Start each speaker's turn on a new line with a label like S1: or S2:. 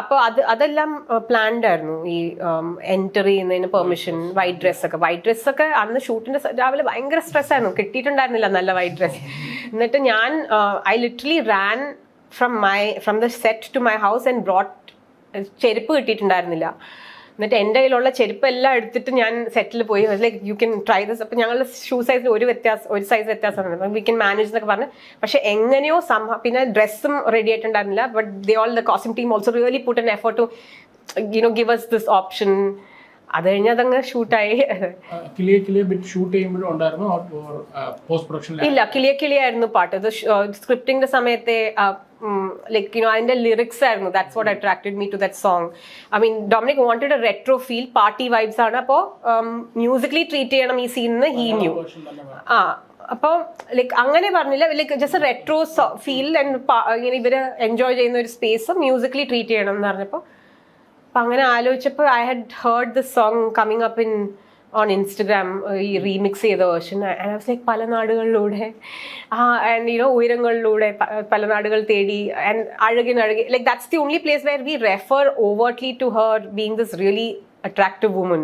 S1: അപ്പോൾ അതെല്ലാം പ്ലാൻഡ് ആയിരുന്നു. ഈ എൻറ്റർ ചെയ്യുന്നതിന് പെർമിഷൻ, വൈറ്റ് ഡ്രസ്സൊക്കെ അന്ന് ഷൂട്ടിന്റെ രാവിലെ ഭയങ്കര സ്ട്രെസ് ആയിരുന്നു, കിട്ടിയിട്ടുണ്ടായിരുന്നില്ല നല്ല വൈറ്റ് ഡ്രസ്. എന്നിട്ട് ഞാൻ I literally ran from the set to my house and brought, ചെരുപ്പ് കിട്ടിയിട്ടുണ്ടായിരുന്നില്ല. എന്നിട്ട് എൻ്റെ കയ്യിലുള്ള ചെരുപ്പ് എല്ലാം എടുത്തിട്ട് ഞാൻ സെറ്റിൽ പോയി, like you can try this. അപ്പം ഞങ്ങളുടെ ഷൂ സൈസിൽ ഒരു സൈസ് വ്യത്യാസമാണ്, വി ക്യാൻ മാനേജ് എന്നൊക്കെ പറഞ്ഞ്. പക്ഷെ എങ്ങനെയോ പിന്നെ ഡ്രസ്സും റെഡി ആയിട്ടുണ്ടായിരുന്നില്ല. But the costume team also really put an effort to give us this option. അത് കഴിഞ്ഞ് അതങ്ങ് ഷൂട്ടായി. ഇല്ല, കിളിയായിരുന്നു പാട്ട്. ഇത് സ്ക്രിപ്റ്റിംഗിന്റെ സമയത്തെ like അതിന്റെ ലിറിക്സ് ആയിരുന്നു. That's what attracted me to that song. I mean Dominic wanted a retro feel, party vibes ആണ്. അപ്പോൾ മ്യൂസിക്കലി ട്രീറ്റ് ചെയ്യണം ഈ സീനിന്ന് ഹീ ന്യൂ. അപ്പോൾ ലൈക്ക് അങ്ങനെ പറഞ്ഞില്ല, like just retro feel and ഇങ്ങനെ ഇവര് എൻജോയ് ചെയ്യുന്ന ഒരു സ്പേസ് മ്യൂസിക്കലി ട്രീറ്റ് ചെയ്യണം എന്ന് പറഞ്ഞപ്പോൾ അപ്പം അങ്ങനെ ആലോചിച്ചപ്പോൾ I had heard this song coming up on Instagram, ഈ റീമിക്സ് ചെയ്ത വേർഷൻ. ആൻഡ് ഐ വാസ് ലൈക്ക് പല നാടുകളിലൂടെ ആൻഡ് ഉയരങ്ങളിലൂടെ പല നാടുകൾ തേടി ആൻഡ് അഴകി like that's the only place where we refer overtly to her being this really attractive woman.